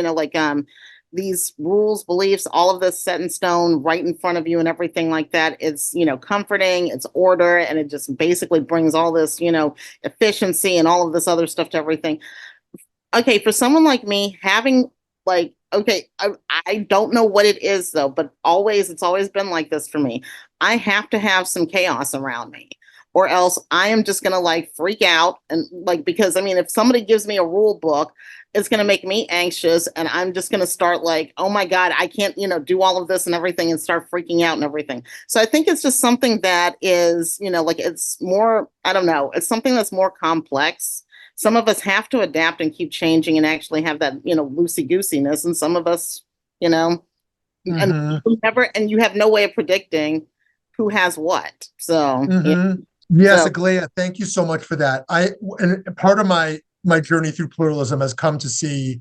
these rules, beliefs, all of this set in stone right in front of you and everything like that, it's, comforting, it's order, and it just basically brings all this, efficiency and all of this other stuff to everything. Okay, for someone like me, having I don't know what it is though, but it's always been like this for me. I have to have some chaos around me, or else I am just gonna freak out and because if somebody gives me a rule book, it's gonna make me anxious, and I'm just gonna start oh my God, I can't do all of this and everything, and start freaking out and everything. So I think it's just something that is it's more, I don't know, it's something that's more complex. Some of us have to adapt and keep changing and actually have that, loosey-goosiness. And some of us, and you have no way of predicting who has what. So, Yes, Aglaia, thank you so much for that. And part of my journey through pluralism has come to see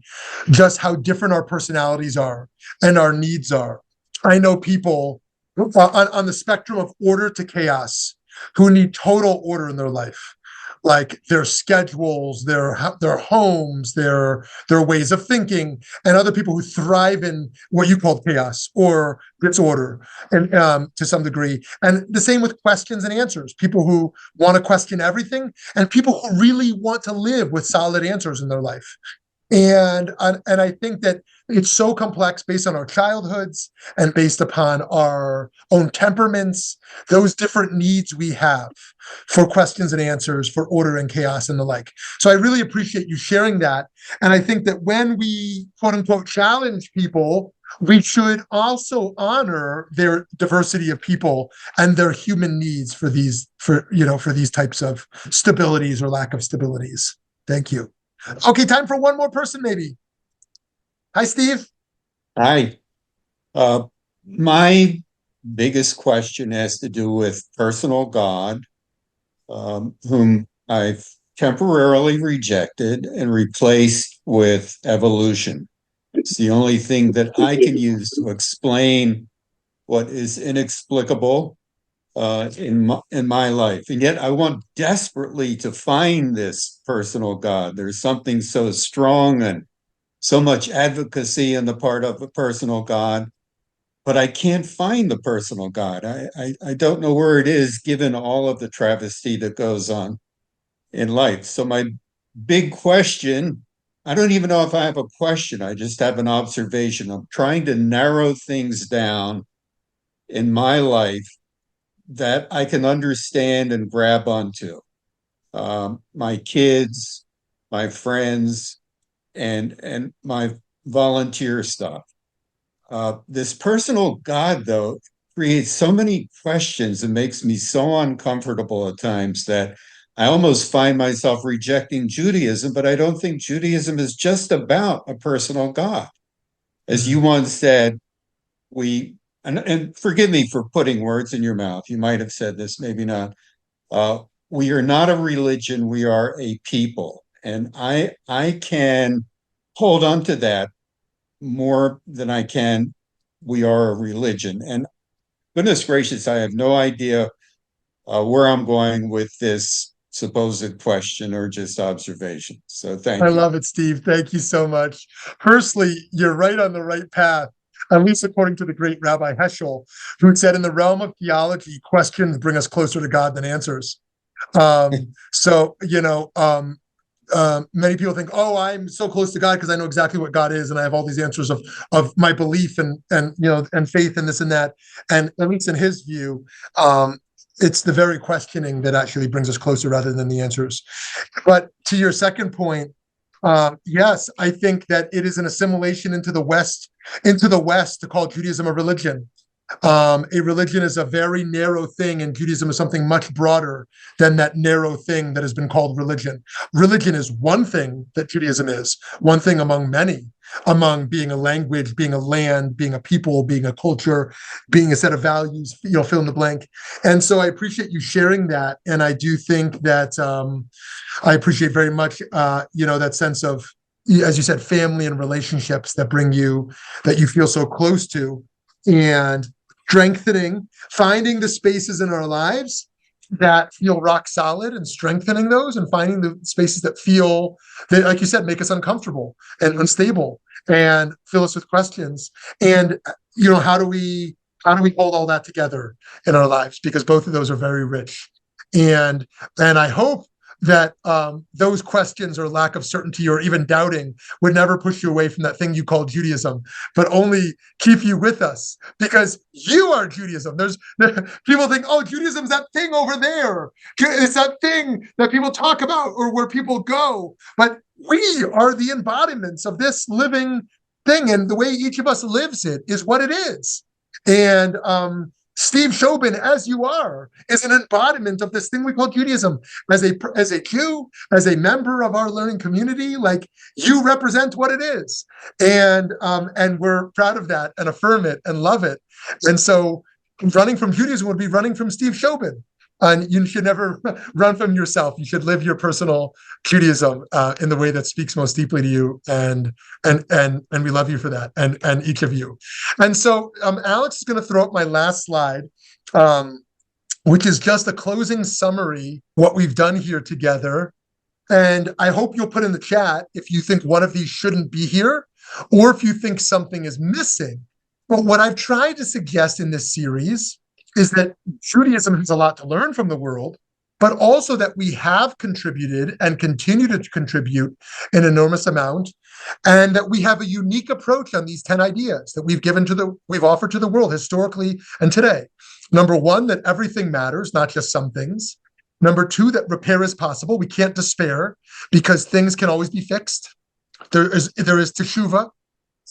just how different our personalities are and our needs are. I know people on the spectrum of order to chaos who need total order in their life. Their schedules, their homes, their ways of thinking, and other people who thrive in what you call chaos or disorder, and to some degree. And the same with questions and answers. People who want to question everything, and people who really want to live with solid answers in their life. And I think that it's so complex based on our childhoods and based upon our own temperaments, those different needs we have for questions and answers, for order and chaos and the like. So I really appreciate you sharing that. And I think that when we, quote unquote, challenge people, we should also honor their diversity of people and their human needs for these types of stabilities or lack of stabilities. Thank you. Okay, time for one more person, maybe. Hi, Steve. Hi. My biggest question has to do with personal God, whom I've temporarily rejected and replaced with evolution. It's the only thing that I can use to explain what is inexplicable in my life. And yet I want desperately to find this personal God. There's something so strong and so much advocacy on the part of a personal God. but I can't find the personal God. I don't know where it is, given all of the travesty that goes on in life. So my big question, I don't even know if I have a question. I just have an observation. I'm trying to narrow things down in my life that I can understand and grab onto. My kids, my friends, and my volunteer stuff. This personal God, though, creates so many questions and makes me so uncomfortable at times that I almost find myself rejecting Judaism, but I don't think Judaism is just about a personal God. As you once said, and forgive me for putting words in your mouth. You might have said this, maybe not. We are not a religion, we are a people. And I can hold on to that more than I can. We are a religion. And goodness gracious, I have no idea where I'm going with this supposed question or just observation. So thank I you. love it, Steve. Thank you so much. Firstly, you're right on the right path, at least according to the great Rabbi Heschel, who said, in the realm of theology, questions bring us closer to God than answers. So, many people think, oh, I'm so close to God because I know exactly what God is, and I have all these answers of my belief and faith and this and that. And at least in his view, it's the very questioning that actually brings us closer rather than the answers. But to your second point, yes, I think that it is an assimilation into the West to call Judaism a religion. A religion is a very narrow thing, and Judaism is something much broader than that narrow thing that has been called religion. Religion is one thing that Judaism is, one thing among many, among being a language, being a land, being a people, being a culture, being a set of values, fill in the blank. And so I appreciate you sharing that. And I do think that I appreciate very much, that sense of, as you said, family and relationships that you feel so close to, and strengthening, finding the spaces in our lives that feel rock solid and strengthening those, and finding the spaces that feel that, like you said, make us uncomfortable and unstable and fill us with questions. And, how do we hold all that together in our lives? Because both of those are very rich. And I hope that those questions or lack of certainty or even doubting would never push you away from that thing you call Judaism, but only keep you with us, because you are Judaism. People think, oh, Judaism's that thing over there. It's that thing that people talk about or where people go. But we are the embodiments of this living thing, and the way each of us lives it is what it is. And Steve Shobin, as you are, is an embodiment of this thing we call Judaism. As a Jew, as a member of our learning community, like, you represent what it is, and we're proud of that and affirm it and love it. And so, running from Judaism would be running from Steve Shobin. And you should never run from yourself. You should live your personal Judaism in the way that speaks most deeply to you, and we love you for that, and each of you. And so Alex is going to throw up my last slide, which is just a closing summary what we've done here together. And I hope you'll put in the chat if you think one of these shouldn't be here, or if you think something is missing. But what I've tried to suggest in this series is that Judaism has a lot to learn from the world, but also that we have contributed and continue to contribute an enormous amount, and that we have a unique approach on these 10 ideas that we've offered to the world historically and today. Number one, that everything matters, not just some things. Number two, that repair is possible. We can't despair because things can always be fixed. There is teshuvah.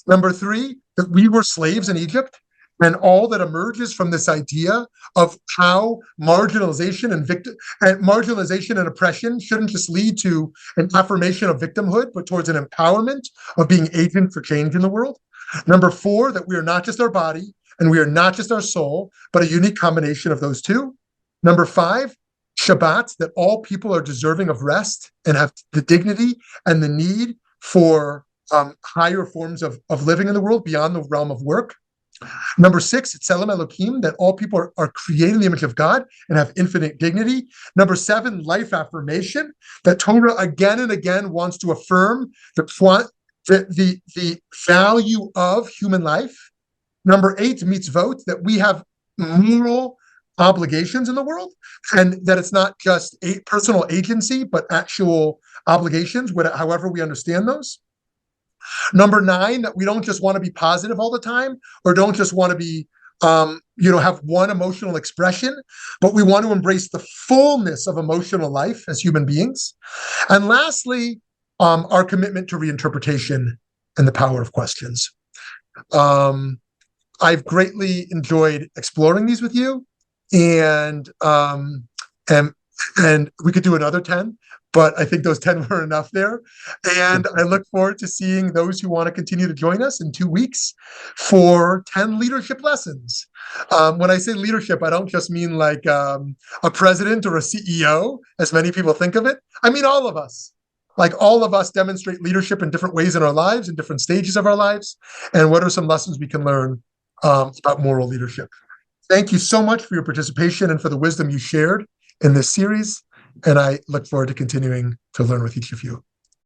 Number three, that we were slaves in Egypt, and all that emerges from this idea of how marginalization and oppression shouldn't just lead to an affirmation of victimhood, but towards an empowerment of being agent for change in the world. Number four, that we are not just our body and we are not just our soul, but a unique combination of those two. Number five, Shabbat, that all people are deserving of rest and have the dignity and the need for higher forms of living in the world beyond the realm of work. Number six, Tselem Elokim, that all people are created in the image of God and have infinite dignity. Number seven, life affirmation, that Torah again and again wants to affirm the value of human life Number 8, mitzvot, that we have moral obligations in the world, and that it's not just a personal agency, but actual obligations, however we understand those. Number 9, that we don't just want to be positive all the time, or don't just want to be, have one emotional expression, but we want to embrace the fullness of emotional life as human beings. And lastly, our commitment to reinterpretation and the power of questions. I've greatly enjoyed exploring these with you, and we could do another 10, but I think those 10 were enough there. And I look forward to seeing those who want to continue to join us in 2 weeks for 10 leadership lessons. When I say leadership, I don't just mean like a president or a CEO, as many people think of it. I mean all of us. Like, all of us demonstrate leadership in different ways in our lives, in different stages of our lives. And what are some lessons we can learn about moral leadership? Thank you so much for your participation and for the wisdom you shared in this series. And I look forward to continuing to learn with each of you.